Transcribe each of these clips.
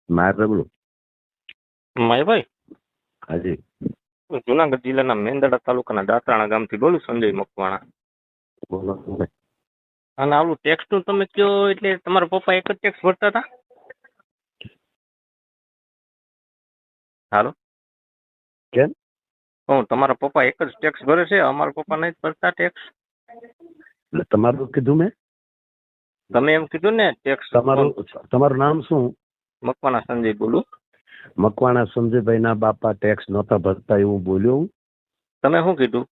મારે બોલું. માયભાઈ, હાજી. જુનાગઢ જિલ્લાના મેંદરડા તાલુકાના દાંતરાણા ગામથી બોલું, સંજય મકવાણા. બોલો. અને આવું ટેક્સનું તમે કયો એટલે તમારા પપ્પા એક જ ટેક્સ ભરતા હતા? હાલો, કેમ? તમારા પપ્પા એક જ ટેક્સ ભરે છે? અમારા પપ્પા નહીં ભરતા ટેક્સ? એટલે તમારું કીધું મેં? તમે એમ કીધું ને ટેક્સ. તમારું નામ શું? મકવાણા સંજય બોલું. મકવાણા સંજયભાઈ ના બાપા ટેક્સ નહોતા ભરતા એવું બોલ્યો હું? તમે શું કીધું?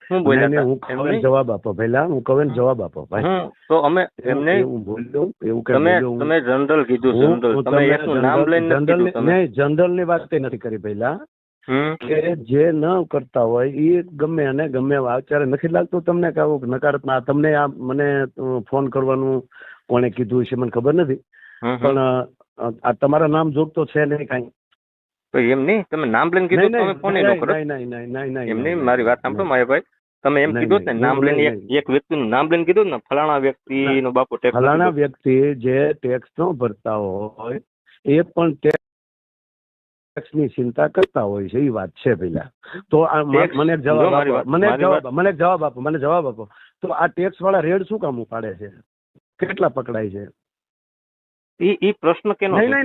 શું બોલ્યા હતા? હું કહું જવાબ આપો પહેલા. હું કહું જવાબ આપો ભાઈ. તો અમે એમને એવું બોલ્યો એવું કે તમે જનરલ કીધું. જનરલ તમે એકનું નામ લઈને જનરલ ની વાત નથી કરી પહેલા. કે જે ન કરતા હોય એ ગમે અને ગમે અત્યારે નથી લાગતું તમને કે આવું નકારાત્મક તમને આ મને ફોન કરવાનું કોણે કીધું છે મને ખબર નથી, પણ આ તમારા નામ જોગતો છે નહીં કાંઈ? એમ નહીં, તમે નામ લઈને કીધું તમે ફોન ન કરો. એમ નહીં, મારી વાત સાંભળો માયાભાઈ. તમે એમ કીધું ને નામ લઈને એક વ્યક્તિનું નામ લઈને કીધું ને ફલાણા વ્યક્તિ નો બાપુ ટેક્સ. ફલાણા વ્યક્તિ જે ટેક્સ ન ભરતા હોય એ પણ ટેક્સ ની ચિંતા કરતા હોય છે એ વાત છે પેલા. તો મને જવાબ આપો. તો આ ટેક્સ વાળા રેડ શું કામ ઉપાડે છે? કેટલા પકડાય છે? ઈ પ્રશ્ન કેનો? નહીં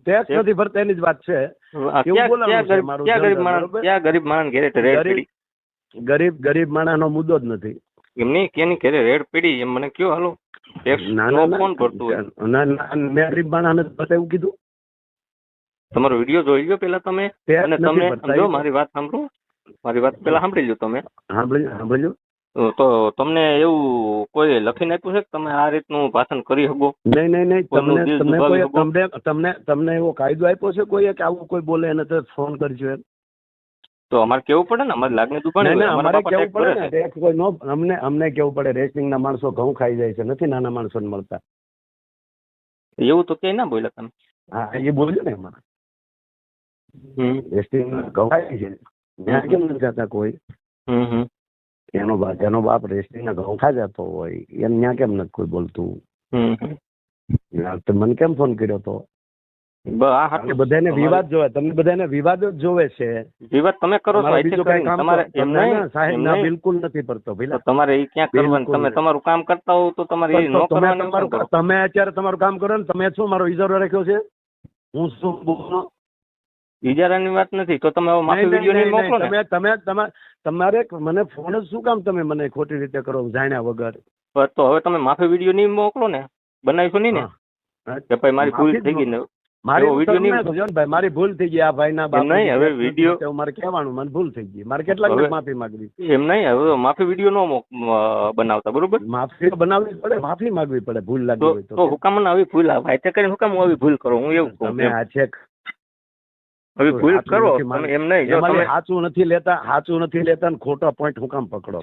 ટેક્સ નથી ભરતા એની જ વાત છે. ગરીબ માણસ ઘેરે રેડ પડી? ગરીબ માણસ નો મુદ્દો જ નથી. એમની કેની ઘેરે રેડ પડી એમ મને કયો. હાલો, ટેક્સ કોણ ભરતું હોય? મેં ગરીબ માણસ ને એવું કીધું? તમારો વિડીયો જોઈ લો પેલા તમે. અને તમે સમજો મારી વાત સાંભળો. મારી વાત પેલા સાંભળી લો તમે. સાંભળજો. તો તમને એવું કોઈ લખીને આપ્યું છે કે તમે આ રીતનું ભાષણ કરી શકો? નહીં. તમને એવો કાયદો આપ્યો છે કોઈ કે આવું કોઈ બોલે એને તો ફોન કરજો એમ? તો અમારે કેવું પડે ને, અમારી લાગણી દુભાણી. અમારે કેવું પડે ને ટેક્સ કોઈ નો અમને કેવું પડે. રેશનિંગ ના માણસો ઘઉં ખાઈ જાય છે, નથી નાના માણસો ને મળતા. એવું તો ક્યાંય ના બોલ્યા તમે. હા, એ બોલ્યો ને એમાં. રેશનિંગ ઘઉં ખાય છે ત્યાં કેમ નથી જતા કોઈ? એનો બાપ રેશનિંગ ના ઘઉં ખાઈ જતો હોય એમ ત્યાં કેમ નથી કોઈ બોલતું? મને કેમ ફોન કર્યો તો? બધાને વિવાદ જોવે, તમને બધાને વિવાદ જ જોવે છે. વિવાદ તમે કરો છો? સાહેબ ના બિલકુલ નથી પડતો. તમારે એ ક્યાં કરવાનું? તમે તમારું કામ કરતા હોવ તો તમારે એ ન કરવાનું. તમે અત્યારે તમારું કામ કરો ને. તમે શું મારો ઇજારો રાખ્યો છે? હું શું ઇજારાની વાત નથી. તો તમે માફી વિડીયો નહીં મોકલો ને. તમારે મને ફોન જ શું કામ તમે મને ખોટી રીતે કરો જાણ્યા વગર? તો હવે તમે માફી વિડીયો નહીં મોકલો ને. બનાવીશું નહીં ને કે ભાઈ મારી ભૂલ થઈ ગઈ ને? મારી ભૂલ થઈ ગઈ. આ ભાઈ ના બાપ નહીં, હવે વિડીયો મારે કહેવાનું મને ભૂલ થઈ ગઈ. મારે કેટલા માફી માંગવી? એમ નહીં, હવે માફી વિડીયો નો બનાવતા, બરોબર? માફી બનાવવી પડે, માફી માંગવી પડે ભૂલ લાગી હોય તો હુકામ ને આવી ભૂલ આવે કરીને હુકામ હું આવી ભૂલ કરો? હું એવું કહું તમે આ છે હવે ભૂલ કરો એમ નહીં. જો તમે સાચું નથી લેતા ને ખોટા પોઈન્ટ હુકામ પકડો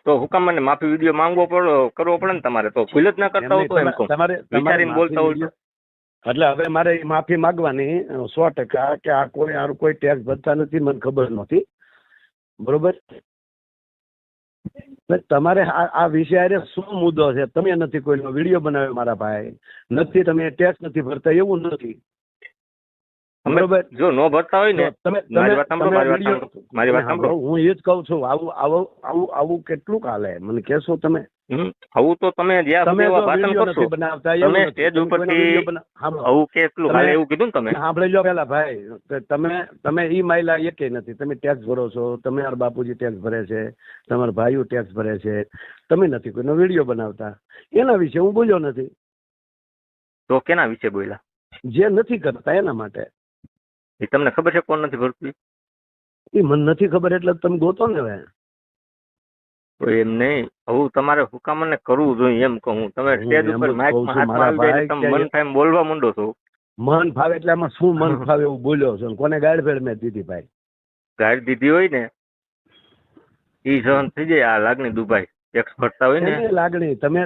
તો હુકામ મને માફી વિડીયો માંગવો પડે, કરવો પડે ને તમારે. તો ભૂલ જ ના કરતા હોય તો એમ કહું, વિચારીને બોલતા હોય. એટલે હવે મારે માફી માંગવાની 100% કે આ કોઈ ટેક્સ ભરતા નથી, મને ખબર નથી, બરોબર? તમારે આ વિષય શું મુદ્દો છે? તમે નથી કોઈનો વિડીયો બનાવ્યો મારા ભાઈ, નથી તમે ટેક્સ નથી ભરતા એવું નથી, બરોબર? જો નો ભરતા હોય ને, મારી વાત સાંભળો. હું એ જ કઉ છું. આવું કેટલું હાલે મને કેશો તમે? આવું તો તમે ભાષણ કરશો, તમે સ્ટેજ ઉપરથી આવું કેટલું હાલે એવું કીધું ને તમે. સાંભળી લો પેલા ભાઈ, તમે ઈ માયલા એકે નથી. તમે ટેક્સ ભરો છો, તમારા બાપુજી ટેક્સ ભરે છે, તમારા ભાઈઓ ટેક્સ ભરે છે, તમે નથી કોઈનો વિડીયો બનાવતા. એના વિશે હું બોલ્યો નથી. તો કેના વિશે બોલ્યા? જે નથી કરતા એના માટે. એ તમને ખબર છે કોણ નથી ભરતું? એ મને નથી ખબર એટલે તમે ગોતો ને. હવે એમ નહીં, હવે તમારે હુકામને કરવું જોઈએ એમ કહું. તમે સ્ટેજ ઉપર માઇકમાં હાથમાં આવી જાય તમે મન થાય એમ બોલવા માંડો છો. મન ફાવે એટલે આમાં શું મન ફાવે એવું બોલ્યો છો? કોને ગાળ ભેળ મેં દીધી ભાઈ? ગાળ દીધી હોય ને ઈ સહન થઈ જાય. આ લાગણી દુભાઈ ટેક્સ ભરતા હોય ને લાગણી. તમે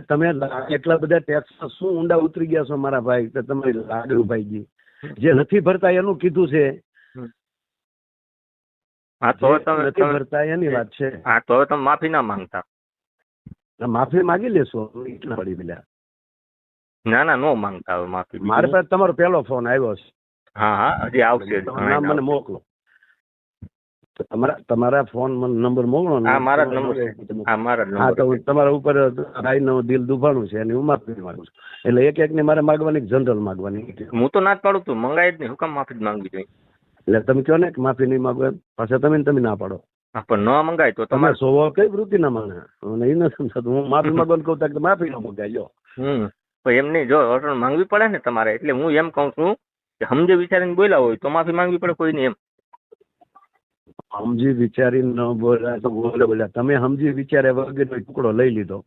એટલા બધા ટેક્સ શું ઊંડા ઉતરી ગયા છો મારા ભાઈ કે તમારી લાગણી ઉભાઈ ગઈ. જે નથી ભરતા એનું કીધું છે. હા તો નથી ભરતા એની વાત છે. હા તો હવે તમે માફી ના માંગતા? માફી માંગી લેશો. પડી પેલા ના ના નો માંગતા હવે માફી. મારી પાસે તમારો પહેલો ફોન આવ્યો છે. હા હા હજી આવશે. નામ મને મોકલો. તમારા ફોન નંબર મોકલો ને. હા મારા જ નંબર છે. હા મારા જ હા નંબર. તો તમારા ઉપર ભાઈનું દિલ દુભાણું છે અને હું માફી માંગુ છું. એટલે એક ને મારે માગવાની જનરલ માગવાની. હું તો ના જ પાડું તું મંગાય જ નહીં. હું કામ માફી જ માંગવી જોઈએ? એટલે તમે કહો ને કે માફી નહીં માંગો એમ પાછા તમે ના પાડો. હા પણ ન મંગાય તો તમે તમારે સ્વભાવ કઈ વૃત્તિ ના માને મને એ નથી સમજાતું. હું માફી માંગવાનું કહું તો માફી ન મંગાય. તો એમ નહીં જો અટણ માંગવી પડે ને તમારે. એટલે હું એમ કહું છું કે સમજે વિચારીને બોલ્યા હોય તો માફી માંગવી પડે કોઈ નહીં એમ. સમજી વિચારીને ન બોલ્યા તો બોલ્યા. તમે સમજી વિચારે વગરનો ટુકડો લઈ લીધો.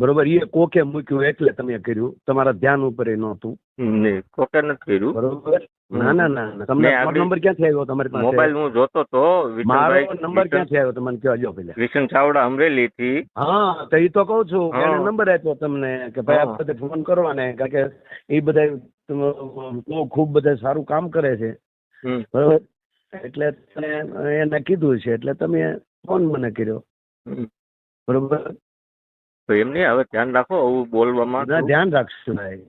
બરોબર. એ કોકે મૂક્યું એટલે તમે કર્યું. તમારા ધ્યાન ઉપર એ નહોતું. કોકે નથી કર્યું. બરોબર. ના ના ના તમને નંબર ક્યાંથી આવ્યો તમારી પાસે? મોબાઈલ હું જોતો તો. મારો નંબર ક્યાંથી આવ્યો તમને કહેજો પેલા. વિશન ચાવડા અમરેલી થી. હા તો એ તો કહું છું એને નંબર આપ્યો તમને કે ભાઈ આ બધે ફોન કરવાને કારણ કે એ બધા ખૂબ બધા સારું કામ કરે છે. બરોબર. એટલે એને કીધું છે એટલે તમે ફોન મને કર્યો. બરોબર. તો એમ નહીં હવે ધ્યાન રાખો આવું બોલવામાં. ધ્યાન રાખશું ભાઈ.